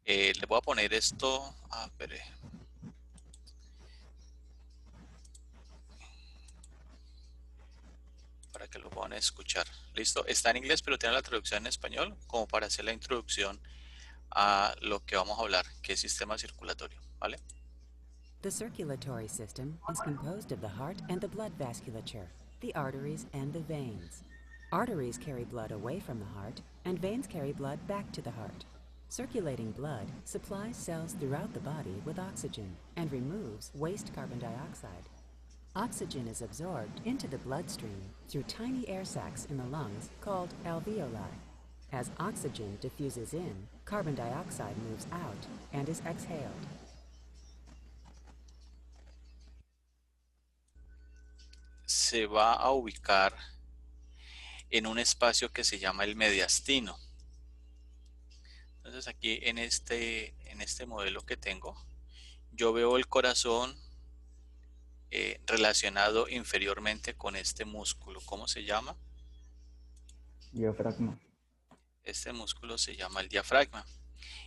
Le voy a poner esto. Espere. Para que lo puedan escuchar. Listo, está en inglés, pero tiene la traducción en español, como para hacer la introducción a lo que vamos a hablar, que es sistema circulatorio, ¿vale? The circulatory system is composed of the heart and the blood vasculature, the arteries and the veins. Arteries carry blood away from the heart, and veins carry blood back to the heart. Circulating blood supplies cells throughout the body with oxygen and removes waste carbon dioxide. Oxygen is absorbed into the bloodstream through tiny air sacs in the lungs called alveoli. As oxygen diffuses in, carbon dioxide moves out and is exhaled. Se va a ubicar en un espacio que se llama el mediastino. Entonces aquí en este modelo que tengo, yo veo el corazón relacionado inferiormente con este músculo. ¿Cómo se llama? Diafragma. Este músculo se llama el diafragma.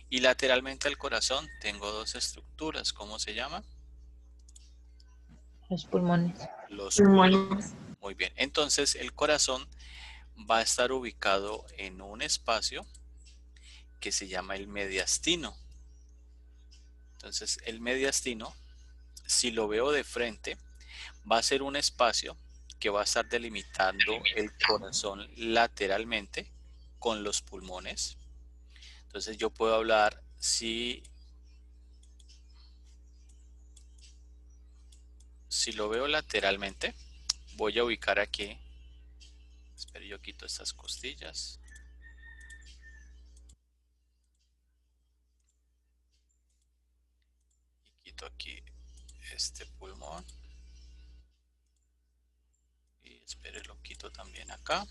Y lateralmente al corazón tengo dos estructuras. ¿Cómo se llama? Los pulmones. Los pulmones. Muy bien. Entonces el corazón va a estar ubicado en un espacio que se llama el mediastino. Entonces el mediastino, si lo veo de frente, va a ser un espacio que va a estar delimitando el corazón lateralmente con los pulmones. Entonces yo puedo hablar si lo veo lateralmente, voy a ubicar aquí. Espero, yo quito estas costillas. Y quito aquí este pulmón. Y espere, lo quito también acá.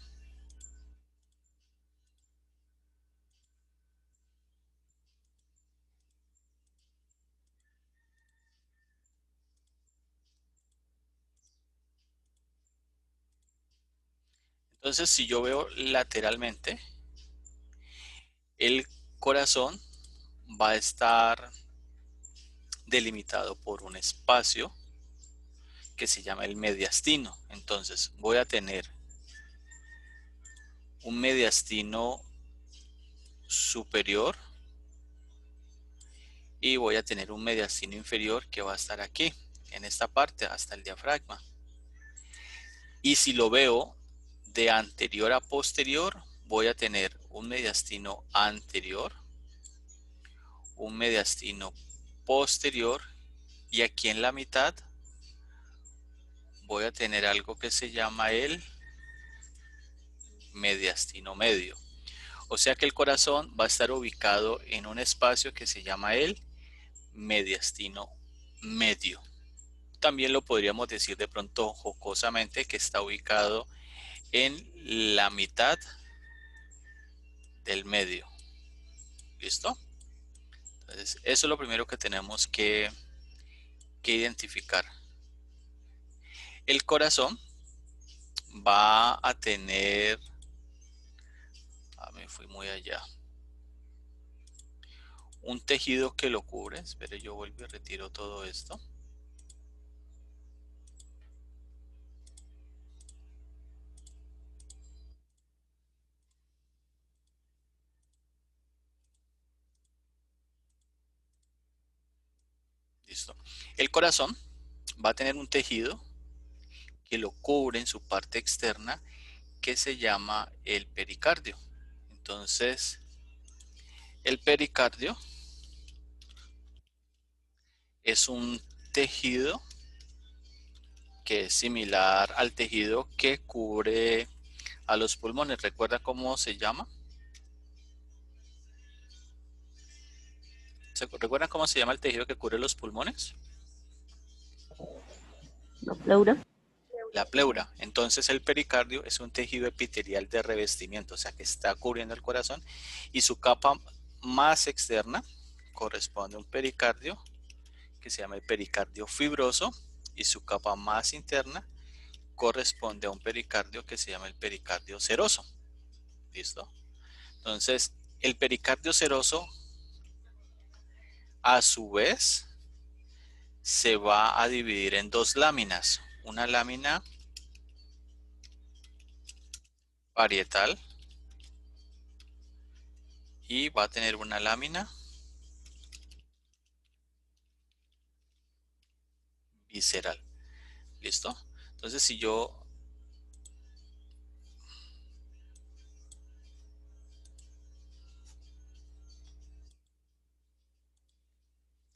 Entonces, si yo veo lateralmente, el corazón va a estar delimitado por un espacio que se llama el mediastino. Entonces, voy a tener un mediastino superior y voy a tener un mediastino inferior que va a estar aquí, en esta parte, hasta el diafragma. Y si lo veo de anterior a posterior, voy a tener un mediastino anterior, un mediastino posterior, y aquí en la mitad voy a tener algo que se llama el mediastino medio. O sea que el corazón va a estar ubicado en un espacio que se llama el mediastino medio. También lo podríamos decir de pronto jocosamente que está ubicado en la mitad del medio. ¿Listo? Entonces, eso es lo primero que tenemos que identificar. El corazón va a tener... me fui muy allá. Un tejido que lo cubre. Espere, yo vuelvo y retiro todo esto. Listo. El corazón va a tener un tejido que lo cubre en su parte externa que se llama el pericardio. Entonces, el pericardio es un tejido que es similar al tejido que cubre a los pulmones. ¿Recuerda cómo se llama? ¿Recuerdan cómo se llama el tejido que cubre los pulmones? La pleura. La pleura. Entonces el pericardio es un tejido epitelial de revestimiento, o sea que está cubriendo el corazón, y su capa más externa corresponde a un pericardio que se llama el pericardio fibroso, y su capa más interna corresponde a un pericardio que se llama el pericardio seroso. ¿Listo? Entonces el pericardio seroso a su vez se va a dividir en dos láminas. Una lámina parietal y va a tener una lámina visceral. ¿Listo? Entonces si yo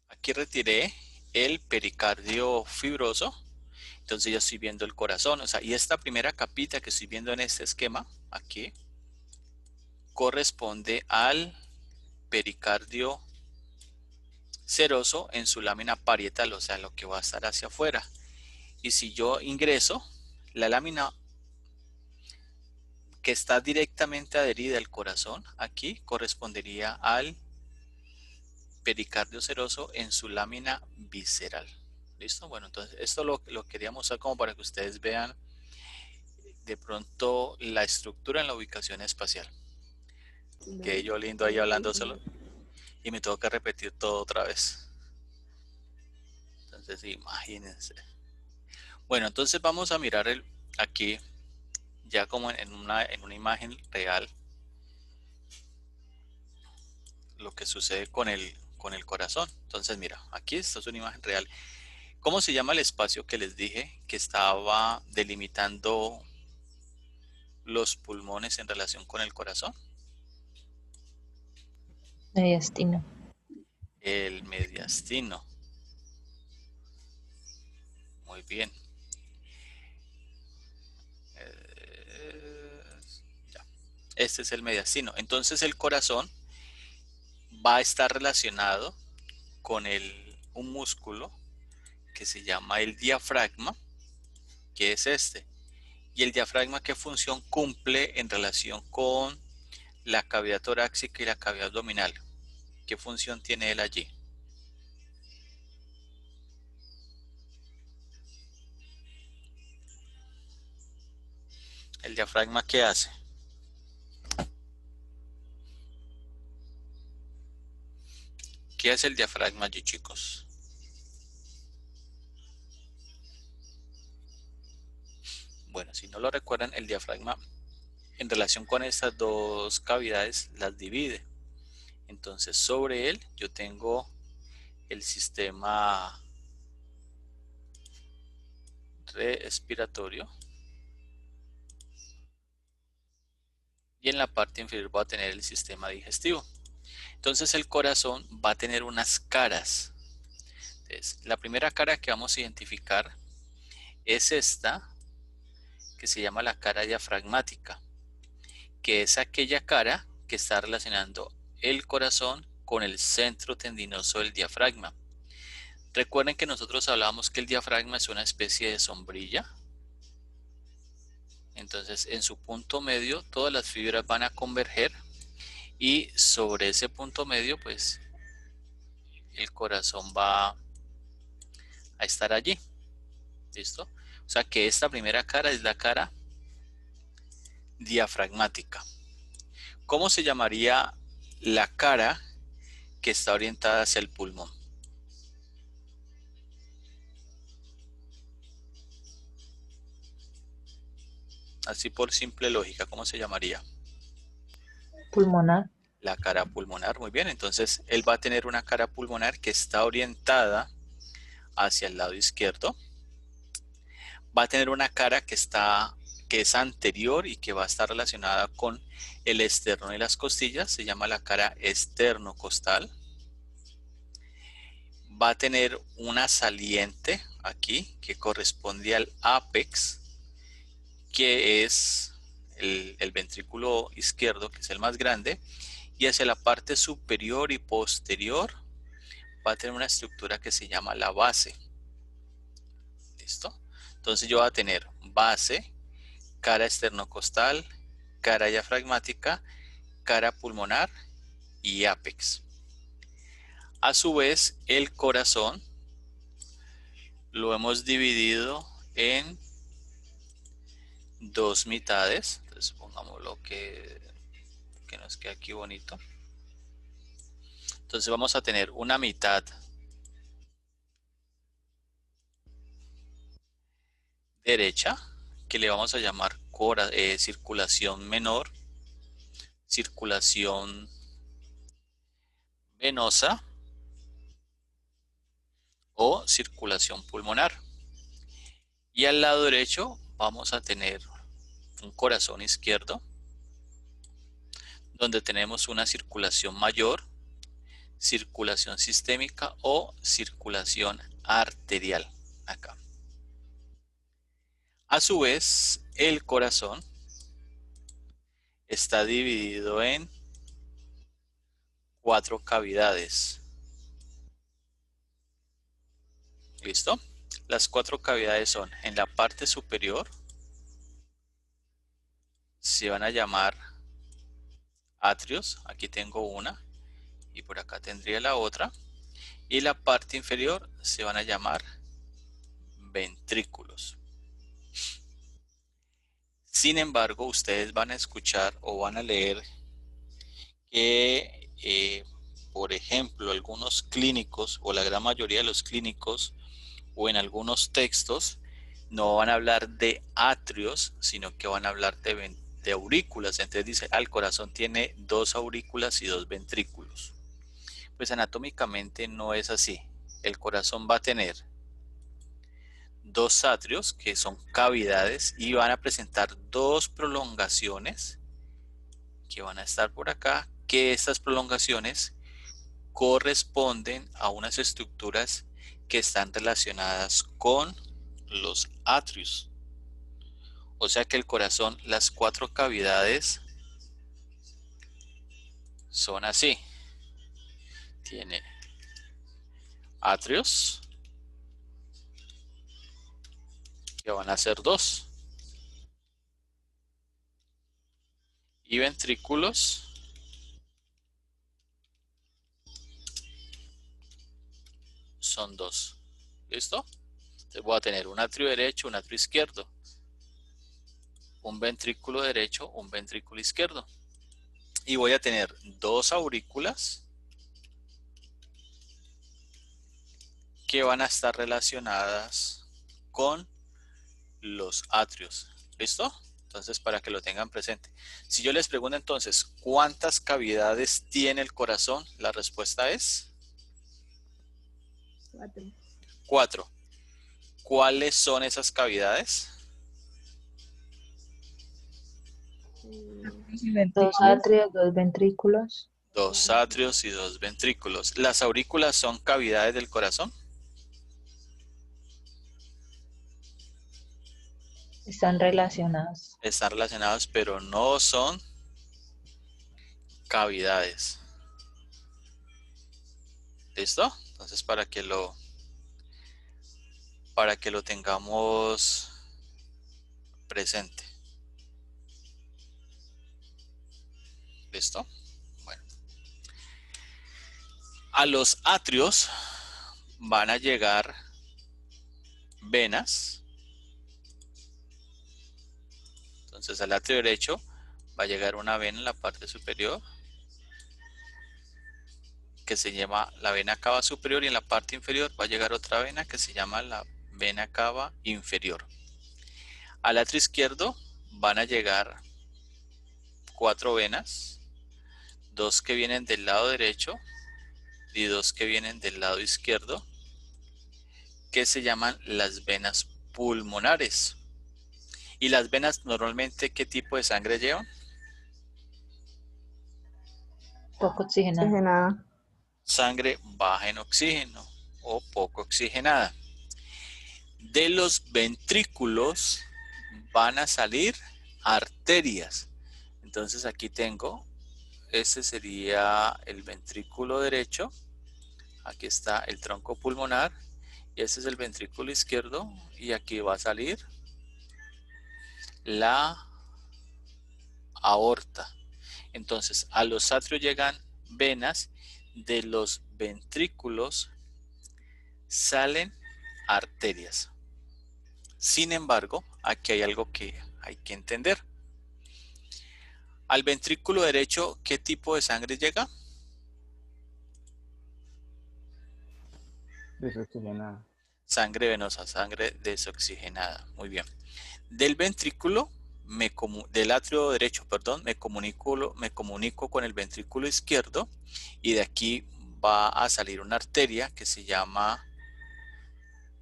aquí retiré el pericardio fibroso, entonces ya estoy viendo el corazón, o sea, y esta primera capita que estoy viendo en este esquema, aquí, corresponde al pericardio seroso en su lámina parietal, o sea, lo que va a estar hacia afuera. Y si yo ingreso, la lámina que está directamente adherida al corazón, aquí correspondería al pericardio seroso en su lámina visceral. ¿Listo? Bueno, entonces esto lo quería mostrar como para que ustedes vean de pronto la estructura en la ubicación espacial. Que yo lindo ahí hablando solo y me tengo que repetir todo otra vez. Entonces imagínense. Bueno, entonces vamos a mirar aquí ya como en una imagen real lo que sucede con el corazón. Entonces mira, aquí esta es una imagen real. ¿Cómo se llama el espacio que les dije que estaba delimitando los pulmones en relación con el corazón? Mediastino. El mediastino. Muy bien. Ya. Este es el mediastino. Entonces el corazón va a estar relacionado con un músculo que se llama el diafragma, que es este. Y el diafragma, ¿qué función cumple en relación con la cavidad torácica y la cavidad abdominal? ¿Qué función tiene él allí? ¿El diafragma qué hace? ¿Qué hace el diafragma allí, chicos? Bueno, si no lo recuerdan, el diafragma en relación con estas dos cavidades las divide. Entonces sobre él yo tengo el sistema respiratorio y en la parte inferior voy a tener el sistema digestivo. Entonces el corazón va a tener unas caras. Entonces, la primera cara que vamos a identificar es esta, que se llama la cara diafragmática, que es aquella cara que está relacionando el corazón con el centro tendinoso del diafragma. Recuerden que nosotros hablábamos que el diafragma es una especie de sombrilla. Entonces, en su punto medio, todas las fibras van a converger y sobre ese punto medio, pues, el corazón va a estar allí. ¿Listo? O sea que esta primera cara es la cara diafragmática. ¿Cómo se llamaría la cara que está orientada hacia el pulmón? Así por simple lógica, ¿cómo se llamaría? Pulmonar. La cara pulmonar. Muy bien, entonces él va a tener una cara pulmonar que está orientada hacia el lado izquierdo. Va a tener una cara que es anterior y que va a estar relacionada con el esternón y las costillas. Se llama la cara esternocostal. Va a tener una saliente aquí que corresponde al ápex, que es el ventrículo izquierdo, que es el más grande, y hacia la parte superior y posterior va a tener una estructura que se llama la base. ¿Listo? Entonces yo voy a tener base, cara esternocostal, cara diafragmática, cara pulmonar y ápex. A su vez, el corazón lo hemos dividido en dos mitades. Entonces pongámoslo que nos quede aquí bonito. Entonces vamos a tener una mitad derecha, que le vamos a llamar circulación menor, circulación venosa o circulación pulmonar. Y al lado derecho vamos a tener un corazón izquierdo, donde tenemos una circulación mayor, circulación sistémica o circulación arterial acá. A su vez, el corazón está dividido en 4 cavidades. ¿Listo? Las 4 cavidades son en la parte superior, se van a llamar atrios. Aquí tengo una y por acá tendría la otra. Y la parte inferior se van a llamar ventrículos. Sin embargo, ustedes van a escuchar o van a leer que, por ejemplo, algunos clínicos o la gran mayoría de los clínicos o en algunos textos no van a hablar de atrios, sino que van a hablar de aurículas. Entonces dice, el corazón tiene 2 aurículas y 2 ventrículos. Pues anatómicamente no es así. El corazón va a tener 2 atrios, que son cavidades, y van a presentar 2 prolongaciones que van a estar por acá, que estas prolongaciones corresponden a unas estructuras que están relacionadas con los atrios. O sea que el corazón, las 4 cavidades son así. Tiene atrios, que van a ser 2, y ventrículos, son 2. ¿Listo? Entonces voy a tener un atrio derecho, un atrio izquierdo, un ventrículo derecho, un ventrículo izquierdo. Y voy a tener 2 aurículas que van a estar relacionadas con los atrios. ¿Listo? Entonces, para que lo tengan presente. Si yo les pregunto entonces, ¿cuántas cavidades tiene el corazón? La respuesta es 4. ¿Cuáles son esas cavidades? 2 atrios, 2 ventrículos. 2 atrios y 2 ventrículos. ¿Las aurículas son cavidades del corazón? Están relacionados. Están relacionados, pero no son cavidades. ¿Listo? Entonces, para que lo tengamos presente. ¿Listo? Bueno. A los atrios van a llegar venas. Entonces, al atrio derecho va a llegar una vena en la parte superior, que se llama la vena cava superior, y en la parte inferior va a llegar otra vena que se llama la vena cava inferior. Al atrio izquierdo van a llegar 4 venas, 2 que vienen del lado derecho y 2 que vienen del lado izquierdo, que se llaman las venas pulmonares. ¿Y las venas normalmente qué tipo de sangre llevan? Poco oxigenada. Sangre baja en oxígeno o poco oxigenada. De los ventrículos van a salir arterias. Entonces aquí tengo, este sería el ventrículo derecho, aquí está el tronco pulmonar, y este es el ventrículo izquierdo, y aquí va a salir la aorta. Entonces a los atrios llegan venas, de los ventrículos salen arterias. Sin embargo, aquí hay algo que hay que entender. Al ventrículo derecho, ¿qué tipo de sangre llega? Desoxigenada. Sangre venosa, sangre desoxigenada. Muy bien. Del ventrículo, del atrio derecho, perdón, me comunico con el ventrículo izquierdo y de aquí va a salir una arteria que se llama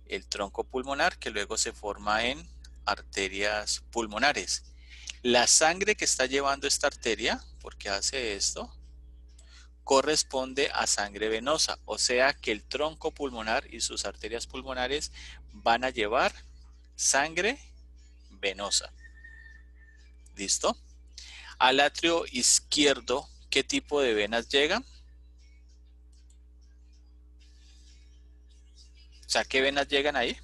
el tronco pulmonar, que luego se forma en arterias pulmonares. La sangre que está llevando esta arteria, porque hace esto, corresponde a sangre venosa, o sea que el tronco pulmonar y sus arterias pulmonares van a llevar sangre venosa. ¿Listo? Al atrio izquierdo, ¿qué tipo de venas llegan? O sea, ¿qué venas llegan ahí?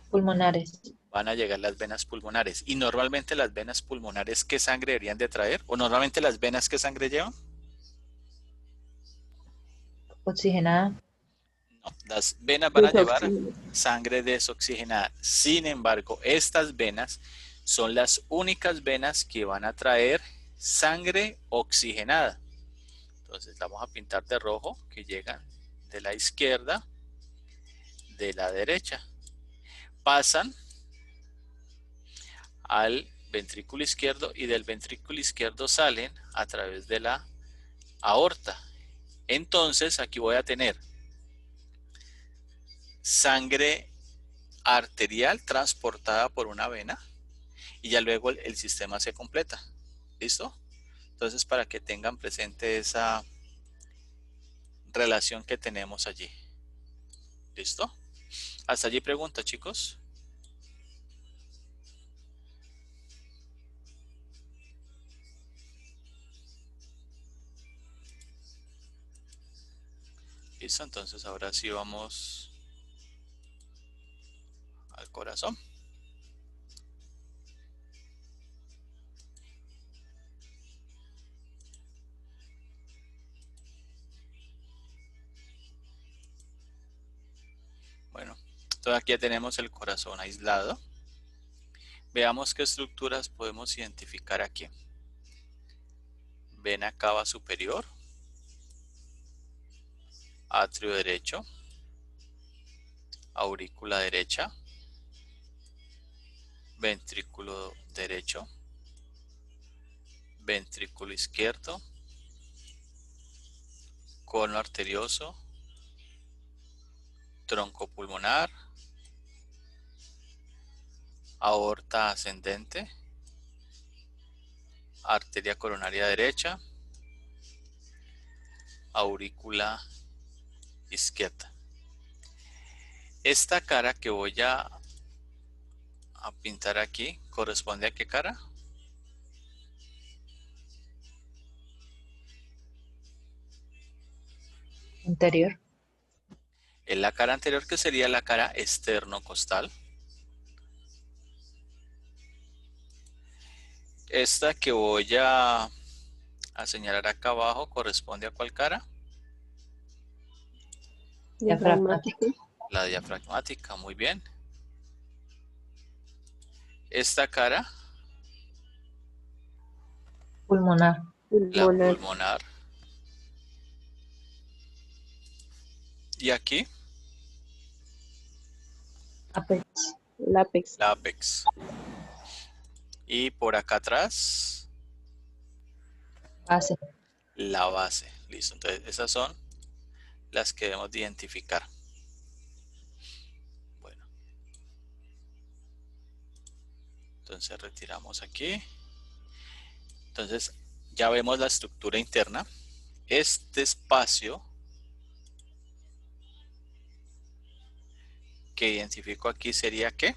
Pulmonares. Van a llegar las venas pulmonares. Y normalmente las venas pulmonares, ¿qué sangre deberían de traer? ¿O normalmente las venas qué sangre llevan? Oxigenada. No, las venas van a llevar sangre desoxigenada. Sin embargo, estas venas son las únicas venas que van a traer sangre oxigenada. Entonces la vamos a pintar de rojo, que llegan de la izquierda, de la derecha. Pasan al ventrículo izquierdo y del ventrículo izquierdo salen a través de la aorta. Entonces aquí voy a tener sangre arterial transportada por una vena y ya luego el sistema se completa. ¿Listo? Entonces para que tengan presente esa relación que tenemos allí. ¿Listo? Hasta allí pregunta, chicos. Listo, entonces ahora sí vamos al corazón. Bueno, entonces aquí ya tenemos el corazón aislado. Veamos qué estructuras podemos identificar aquí. Vena cava superior, atrio derecho, aurícula derecha, ventrículo derecho, ventrículo izquierdo, cono arterioso, tronco pulmonar, aorta ascendente, arteria coronaria derecha, aurícula izquierda. Esta cara que voy a pintar aquí, ¿corresponde a qué cara? Anterior. En la cara anterior, que sería la cara externocostal. Esta que voy a señalar acá abajo, ¿corresponde a cuál cara? Diafragmática. La diafragmática, muy bien. Esta cara, Pulmonar. la pulmonar. Y aquí, Apex. Lápex. la apex. Y por acá atrás, Base. la base. Listo, entonces esas son las que debemos de identificar. Bueno. Entonces retiramos aquí. Entonces ya vemos la estructura interna. Este espacio que identifico aquí sería ¿qué?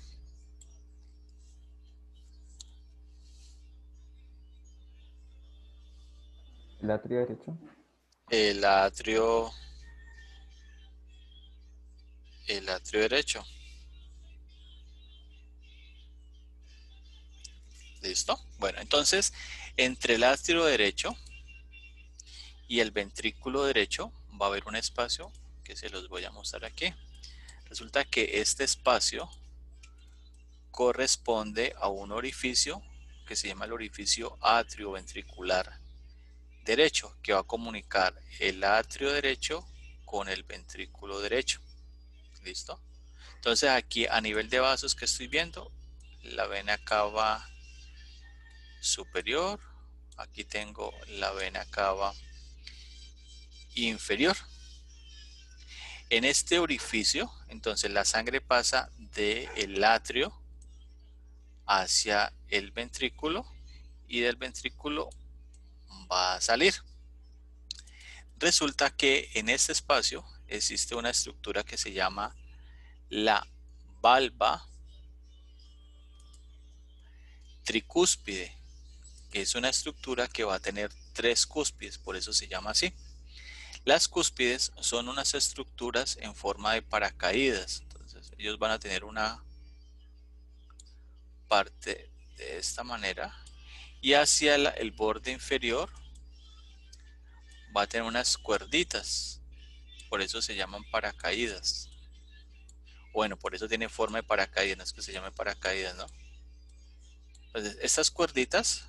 El atrio derecho. El atrio derecho. ¿Listo? Bueno, entonces entre el atrio derecho y el ventrículo derecho va a haber un espacio que se los voy a mostrar aquí. Resulta que este espacio corresponde a un orificio que se llama el orificio atrioventricular derecho, que va a comunicar el atrio derecho con el ventrículo derecho. ¿Listo? Entonces aquí a nivel de vasos que estoy viendo, la vena cava superior, aquí tengo la vena cava inferior. En este orificio, entonces la sangre pasa del atrio hacia el ventrículo y del ventrículo va a salir. Resulta que en este espacio existe una estructura que se llama la valva tricúspide, que es una estructura que va a tener 3 cúspides, por eso se llama así. Las cúspides son unas estructuras en forma de paracaídas, entonces ellos van a tener una parte de esta manera y hacia el borde inferior va a tener unas cuerditas, por eso se llaman paracaídas. Bueno, por eso tiene forma de paracaídas, no es que se llame paracaídas, ¿no? Entonces, estas cuerditas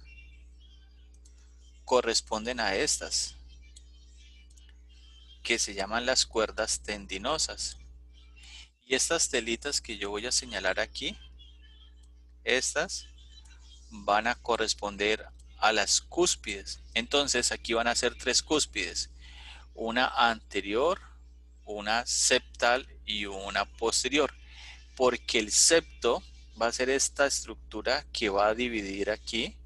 corresponden a estas, que se llaman las cuerdas tendinosas. Y estas telitas que yo voy a señalar aquí, estas van a corresponder a las cúspides. Entonces, aquí van a ser 3 cúspides, una anterior, una septal y una posterior, porque el septo va a ser esta estructura que va a dividir aquí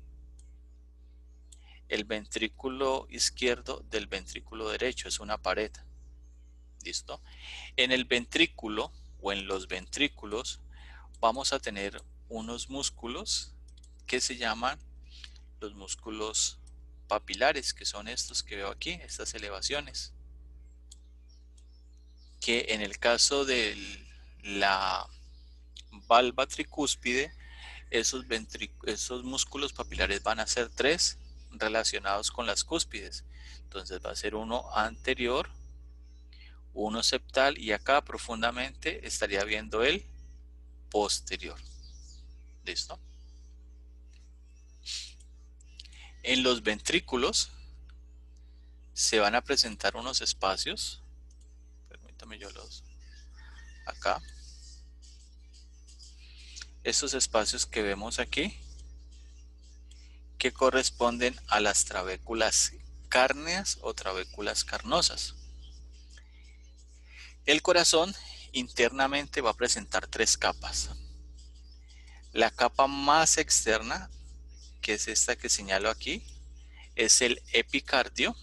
el ventrículo izquierdo del ventrículo derecho, es una pared. ¿Listo? En el ventrículo o en los ventrículos vamos a tener unos músculos que se llaman los músculos papilares, que son estos que veo aquí, estas elevaciones, que en el caso de la valva tricúspide, esos músculos papilares van a ser 3 relacionados con las cúspides. Entonces va a ser uno anterior, uno septal y acá profundamente estaría viendo el posterior. ¿Listo? En los ventrículos se van a presentar unos espacios. Permítame yo los acá. Estos espacios que vemos aquí, que corresponden a las trabéculas cárneas o trabéculas carnosas. El corazón internamente va a presentar 3 capas. La capa más externa, que es esta que señalo aquí, es el epicardio,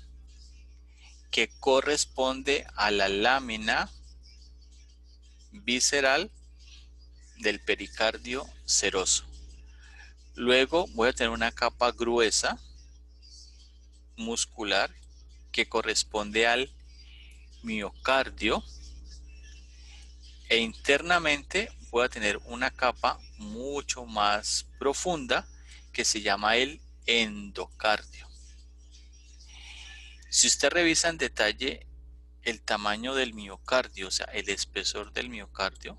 que corresponde a la lámina visceral del pericardio seroso. Luego voy a tener una capa gruesa muscular que corresponde al miocardio, e internamente voy a tener una capa mucho más profunda que se llama el endocardio. Si usted revisa en detalle el tamaño del miocardio, o sea, el espesor del miocardio,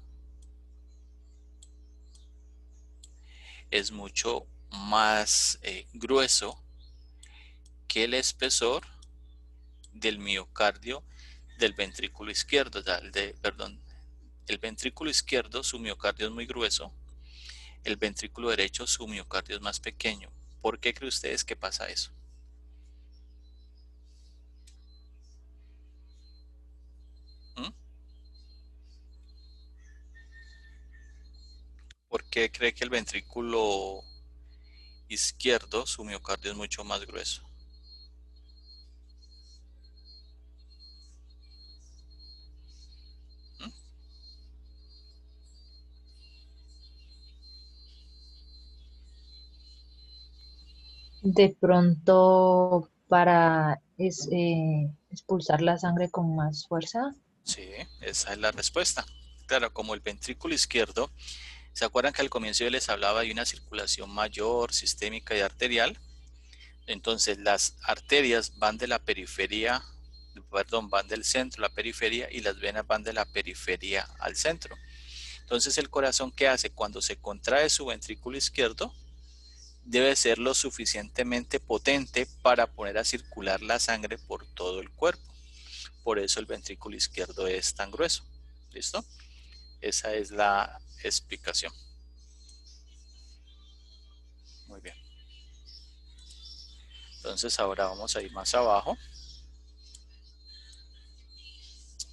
es mucho más grueso que el espesor del miocardio del ventrículo izquierdo, o sea, el ventrículo izquierdo, su miocardio es muy grueso, el ventrículo derecho, su miocardio es más pequeño. ¿Por qué creen ustedes que pasa eso? ¿Por qué cree que el ventrículo izquierdo, su miocardio es mucho más grueso? De pronto para expulsar la sangre con más fuerza. Sí, esa es la respuesta. Claro, como el ventrículo izquierdo, ¿se acuerdan que al comienzo yo les hablaba de una circulación mayor, sistémica y arterial? Entonces las arterias van de la periferia, perdón, van del centro a la periferia, y las venas van de la periferia al centro. Entonces el corazón, ¿qué hace? Cuando se contrae su ventrículo izquierdo, debe ser lo suficientemente potente para poner a circular la sangre por todo el cuerpo. Por eso el ventrículo izquierdo es tan grueso. ¿Listo? Esa es la explicación. Muy bien. Entonces ahora vamos a ir más abajo.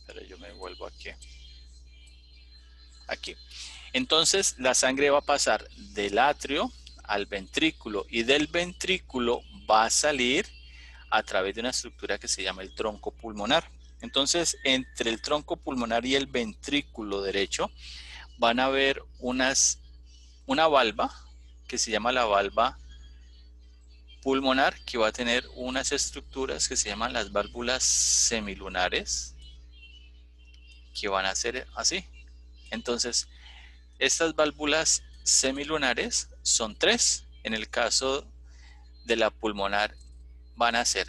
Pero yo me vuelvo aquí. Aquí. Entonces la sangre va a pasar del atrio al ventrículo y del ventrículo va a salir a través de una estructura que se llama el tronco pulmonar. Entonces entre el tronco pulmonar y el ventrículo derecho van a haber una valva que se llama la valva pulmonar, que va a tener unas estructuras que se llaman las válvulas semilunares, que van a ser así. Entonces estas válvulas semilunares son 3. En el caso de la pulmonar van a ser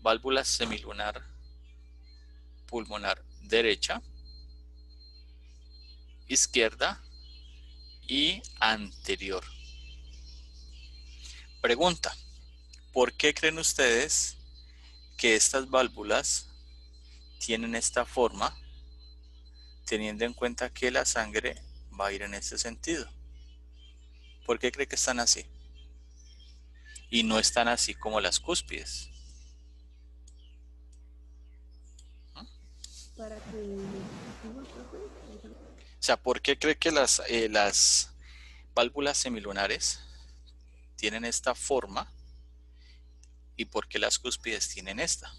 válvula semilunar pulmonar derecha, izquierda y anterior. Pregunta: ¿por qué creen ustedes que estas válvulas tienen esta forma, teniendo en cuenta que la sangre va a ir en este sentido? ¿Por qué cree que están así? Y no están así como las cúspides. O sea, ¿por qué cree que las válvulas semilunares tienen esta forma y por qué las cúspides tienen esta?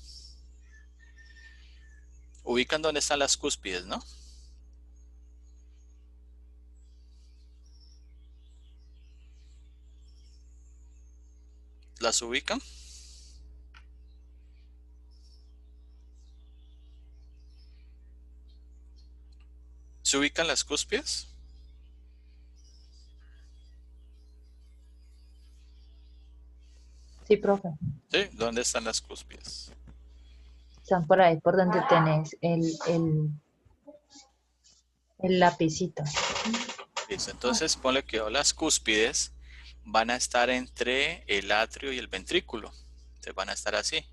Ubican dónde están las cúspides, ¿no? ¿Las ubican? ¿Se ubican las cúspides? Sí, profe. ¿Sí? ¿Dónde están las cúspides? Están por ahí, por donde tenés el lapicito. Listo, entonces ponle que las cúspides van a estar entre el atrio y el ventrículo. Entonces van a estar así.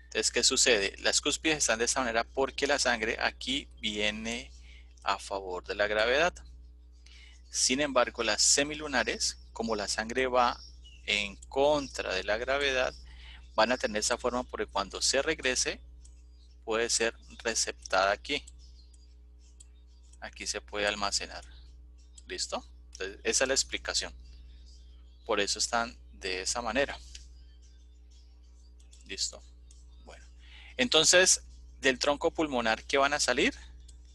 Entonces, ¿qué sucede? Las cúspides están de esta manera porque la sangre aquí viene a favor de la gravedad. Sin embargo, las semilunares, como la sangre va en contra de la gravedad, van a tener esa forma porque cuando se regrese puede ser receptada aquí. Aquí se puede almacenar. ¿Listo? Entonces, esa es la explicación. Por eso están de esa manera. ¿Listo? Bueno. Entonces, del tronco pulmonar, ¿qué van a salir?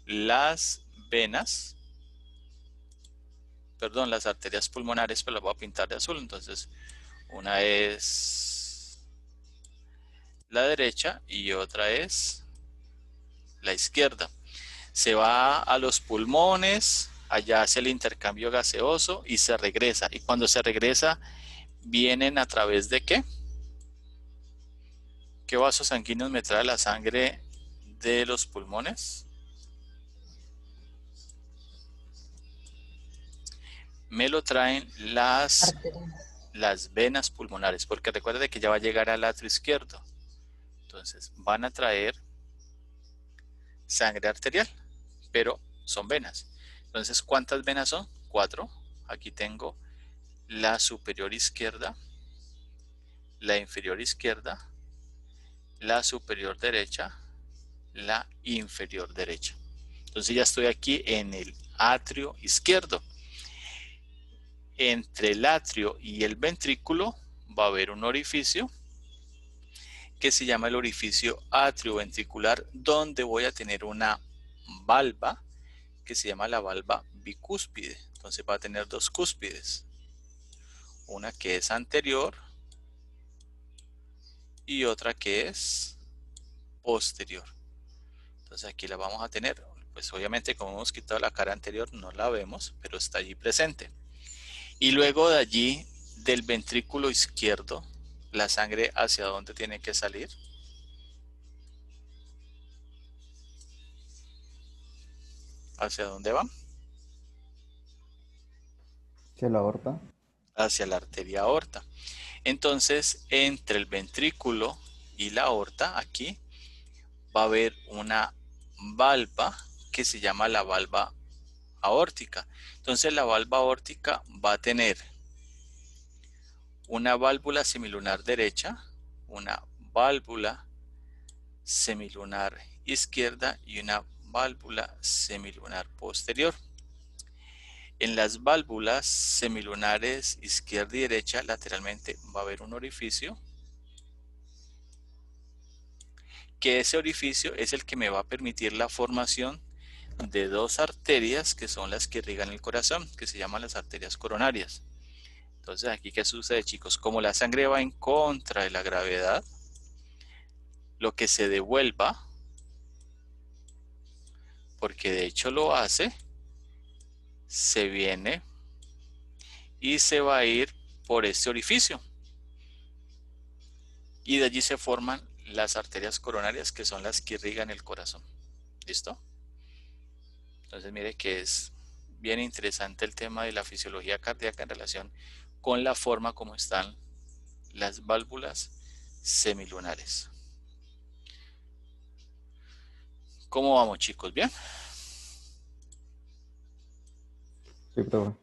Las venas. Perdón, las arterias pulmonares, pero las voy a pintar de azul. Entonces, una es la derecha y otra es la izquierda. Se va a los pulmones, allá hace el intercambio gaseoso y se regresa. Y cuando se regresa, vienen a través de ¿qué? ¿Qué vasos sanguíneos me trae la sangre de los pulmones? Me lo traen las venas pulmonares, porque recuerda que ya va a llegar al atrio izquierdo. Entonces van a traer sangre arterial, pero son venas. Entonces, ¿cuántas venas son? 4. Aquí tengo la superior izquierda, la inferior izquierda, la superior derecha, la inferior derecha. Entonces ya estoy aquí en el atrio izquierdo. Entre el atrio y el ventrículo va a haber un orificio que se llama el orificio atrioventricular, donde voy a tener una valva que se llama la valva bicúspide. Entonces va a tener 2 cúspides, una que es anterior y otra que es posterior. Entonces aquí la vamos a tener. Pues obviamente como hemos quitado la cara anterior no la vemos, pero está allí presente. Y luego de allí, del ventrículo izquierdo, la sangre ¿hacia dónde tiene que salir? ¿Hacia dónde va? ¿Hacia la aorta? Hacia la arteria aorta. Entonces, entre el ventrículo y la aorta, aquí, va a haber una valva que se llama la valva aórtica. Entonces la valva aórtica va a tener una válvula semilunar derecha, una válvula semilunar izquierda y una válvula semilunar posterior. En las válvulas semilunares izquierda y derecha lateralmente va a haber un orificio, que ese orificio es el que me va a permitir la formación de dos arterias que son las que irrigan el corazón, que se llaman las arterias coronarias. Entonces aquí, ¿qué sucede, chicos? Como la sangre va en contra de la gravedad, lo que se devuelva, porque de hecho lo hace, se viene y se va a ir por este orificio. Y de allí se forman las arterias coronarias, que son las que irrigan el corazón. ¿Listo? Entonces mire que es bien interesante el tema de la fisiología cardíaca en relación con la forma como están las válvulas semilunares. ¿Cómo vamos, chicos? ¿Bien? Sí, profe.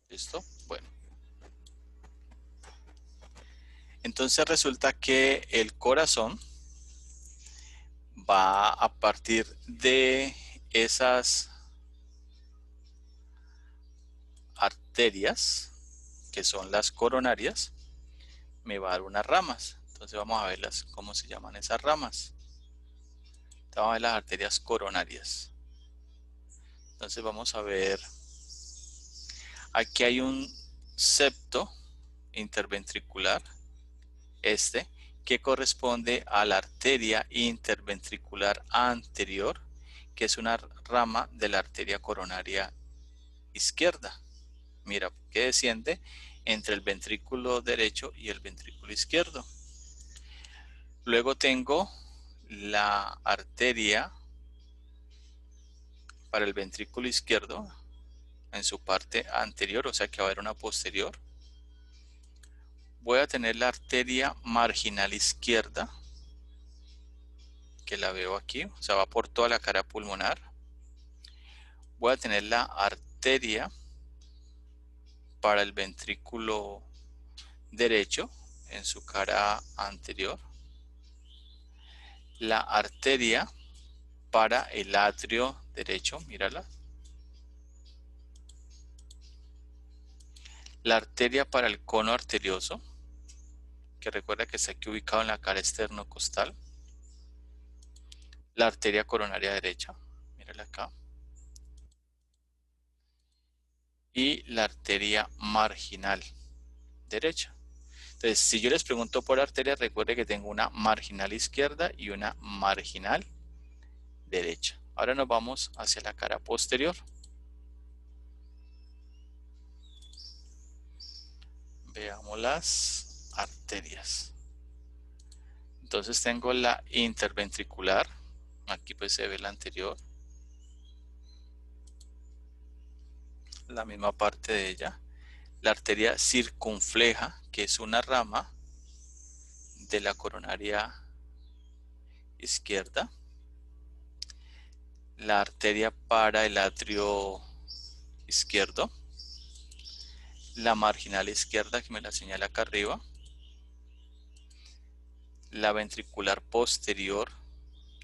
¿Listo? Bueno. Entonces resulta que el corazón va a partir de esas arterias, que son las coronarias, me va a dar unas ramas. Entonces vamos a verlas, cómo se llaman esas ramas. Vamos a ver las arterias coronarias. Entonces vamos a ver, aquí hay un septo interventricular, que corresponde a la arteria interventricular anterior, que es una rama de la arteria coronaria izquierda. Mira, que desciende entre el ventrículo derecho y el ventrículo izquierdo. Luego tengo la arteria para el ventrículo izquierdo en su parte anterior, o sea que va a haber una posterior. Voy a tener la arteria marginal izquierda, que la veo aquí, o sea, va por toda la cara pulmonar. Voy a tener la arteria para el ventrículo derecho en su cara anterior. La arteria para el atrio derecho, mírala. La arteria para el cono arterioso, que recuerda que está aquí ubicado en la cara esternocostal. La arteria coronaria derecha, mírala acá. Y la arteria marginal derecha. Entonces, si yo les pregunto por arteria, recuerde que tengo una marginal izquierda y una marginal derecha. Ahora nos vamos hacia la cara posterior. Veamos las arterias. Entonces tengo la interventricular. Aquí pues se ve la anterior. La misma parte de ella. La arteria circunfleja, que es una rama de la coronaria izquierda. La arteria para el atrio izquierdo. La marginal izquierda, que me la señala acá arriba. La ventricular posterior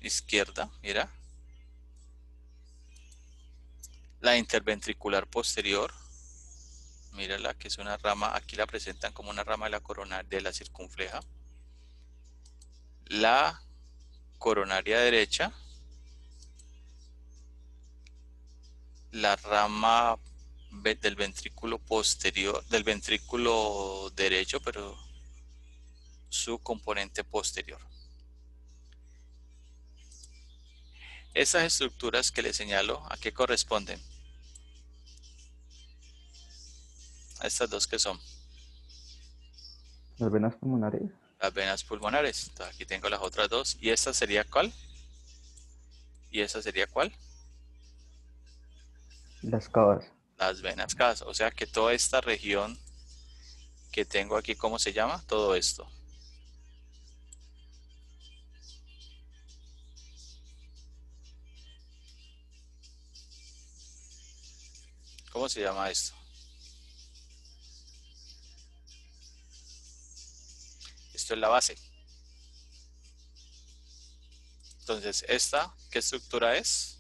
izquierda, mira. La interventricular posterior, mírala, que es una rama, aquí la presentan como una rama de la coronaria, de la circunfleja. La coronaria derecha, la rama del ventrículo posterior, del ventrículo derecho, pero su componente posterior. Esas estructuras que le señalo, ¿a qué corresponden? A estas dos que son Las venas pulmonares. las venas pulmonares. Entonces aquí tengo las otras dos. ¿Y esta sería cuál? ¿Y esa sería cuál? Las cavas. Las venas cavas. O sea que toda esta región que tengo aquí, ¿cómo se llama? Todo esto. ¿Cómo se llama esto? Esto es la base. Entonces, ¿esta qué estructura es?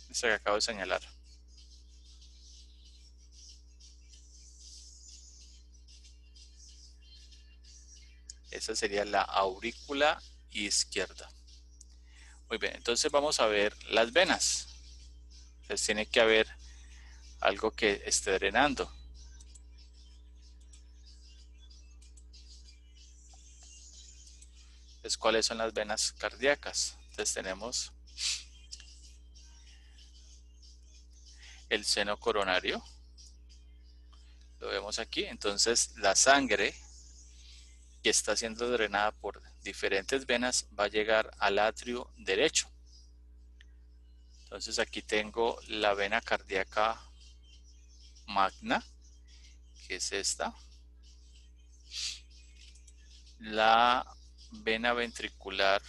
Esta que acabo de señalar. Esa sería la aurícula izquierda. Muy bien, entonces vamos a ver las venas. Entonces tiene que haber algo que esté drenando. Entonces, ¿cuáles son las venas cardíacas? Entonces tenemos el seno coronario. Lo vemos aquí. Entonces la sangre que está siendo drenada por diferentes venas va a llegar al atrio derecho. Entonces aquí tengo la vena cardíaca magna, que es esta. La vena ventricular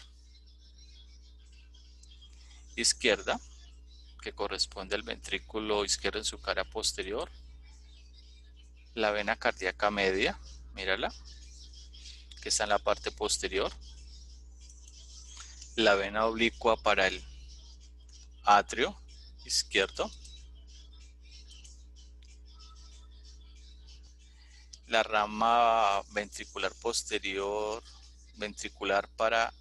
izquierda, que corresponde al ventrículo izquierdo en su cara posterior. La vena cardíaca media, mírala, que está en la parte posterior. La vena oblicua para el atrio izquierdo. La rama ventricular posterior, ventricular para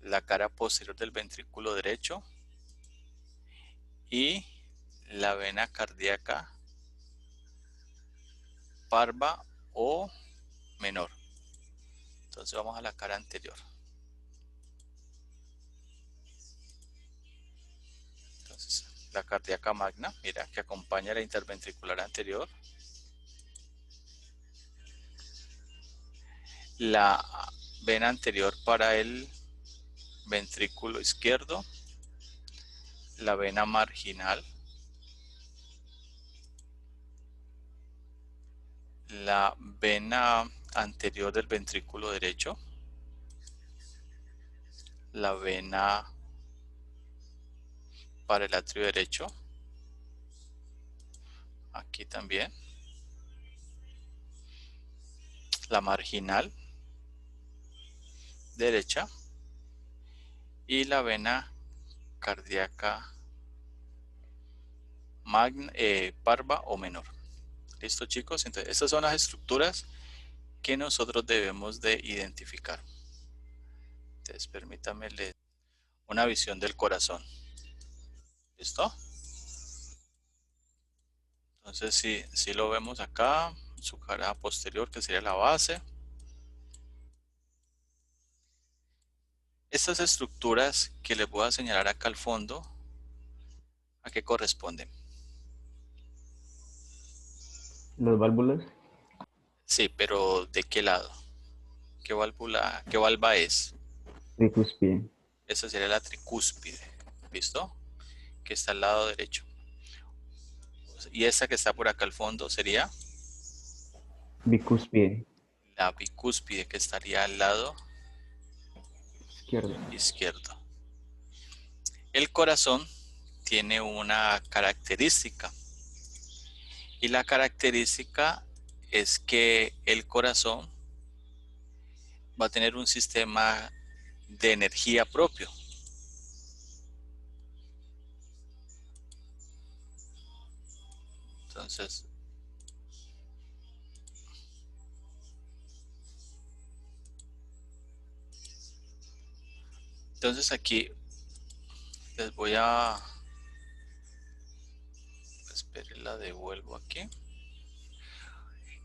la cara posterior del ventrículo derecho. Y la vena cardíaca parva o menor. Entonces vamos a la cara anterior. Entonces la cardíaca magna, mira, que acompaña la interventricular anterior. La vena anterior para el ventrículo izquierdo. La vena marginal. La vena anterior del ventrículo derecho. La vena para el atrio derecho. Aquí también. La marginal derecha. Y la vena cardíaca parva o menor. ¿Listo, chicos? Entonces, estas son las estructuras que nosotros debemos de identificar. Entonces, permítanme leer una visión del corazón. ¿Listo? Entonces, si lo vemos acá, su cara posterior, que sería la base. Estas estructuras que les voy a señalar acá al fondo, ¿a qué corresponden? Las válvulas, Sí, pero ¿de qué lado? ¿Qué valva es? tricúspide, Esa sería la tricúspide. ¿Listo? Que está al lado derecho. Y esta que está por acá al fondo sería bicúspide, la bicúspide, que estaría al lado izquierda, izquierdo. El corazón tiene una característica. Y la característica es que el corazón va a tener un sistema de energía propio. Entonces aquí les voy a... Esperen, la devuelvo aquí.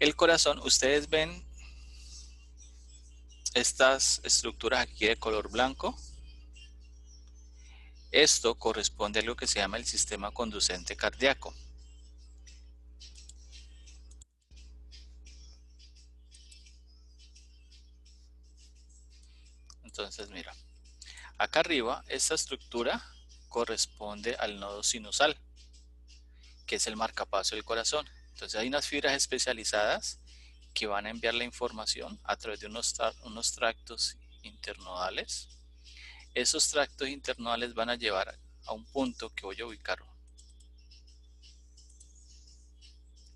El corazón, ustedes ven estas estructuras aquí de color blanco. Esto corresponde a lo que se llama el sistema conducente cardíaco. Entonces, mira, acá arriba esta estructura corresponde al nodo sinusal, que es el marcapaso del corazón. Entonces hay unas fibras especializadas que van a enviar la información a través de unos tractos internodales. Esos tractos internales van a llevar a un punto que voy a ubicar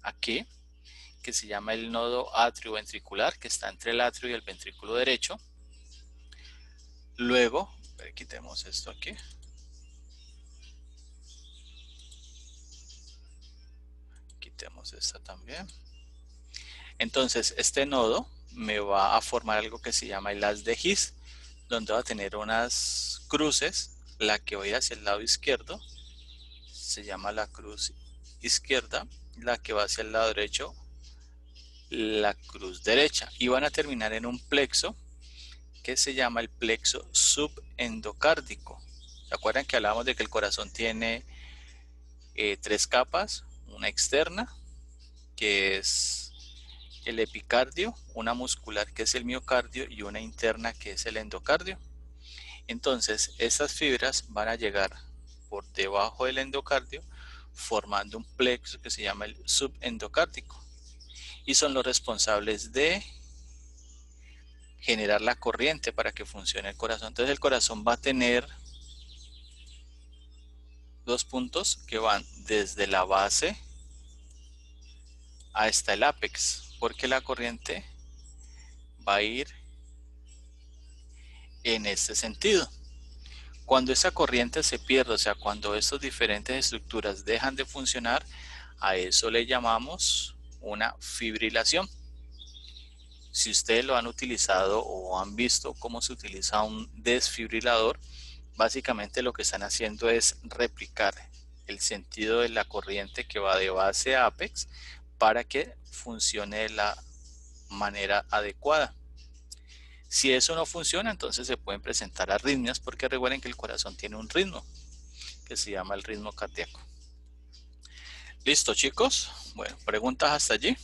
aquí, que se llama el nodo atrioventricular, que está entre el atrio y el ventrículo derecho. Luego, quitemos esto aquí. Quitemos esta también. Entonces, este nodo me va a formar algo que se llama el haz de His, donde va a tener unas cruces. La que va a ir hacia el lado izquierdo se llama la cruz izquierda, la que va hacia el lado derecho, la cruz derecha, y van a terminar en un plexo que se llama el plexo subendocárdico. ¿Se acuerdan que hablábamos de que el corazón tiene 3 capas? Una externa, que es el epicardio, una muscular, que es el miocardio, y una interna, que es el endocardio. Entonces, estas fibras van a llegar por debajo del endocardio, formando un plexo que se llama el subendocárdico, y son los responsables de generar la corriente para que funcione el corazón. Entonces, el corazón va a tener 2 puntos que van desde la base hasta el ápex, porque la corriente va a ir en este sentido. Cuando esa corriente se pierde, o sea, cuando estas diferentes estructuras dejan de funcionar, a eso le llamamos una fibrilación. Si ustedes lo han utilizado o han visto cómo se utiliza un desfibrilador, básicamente lo que están haciendo es replicar el sentido de la corriente que va de base a ápex para que funcione de la manera adecuada. Si eso no funciona, entonces se pueden presentar arritmias, porque recuerden que el corazón tiene un ritmo que se llama el ritmo cardíaco. ¿Listo, chicos? Bueno, preguntas hasta allí.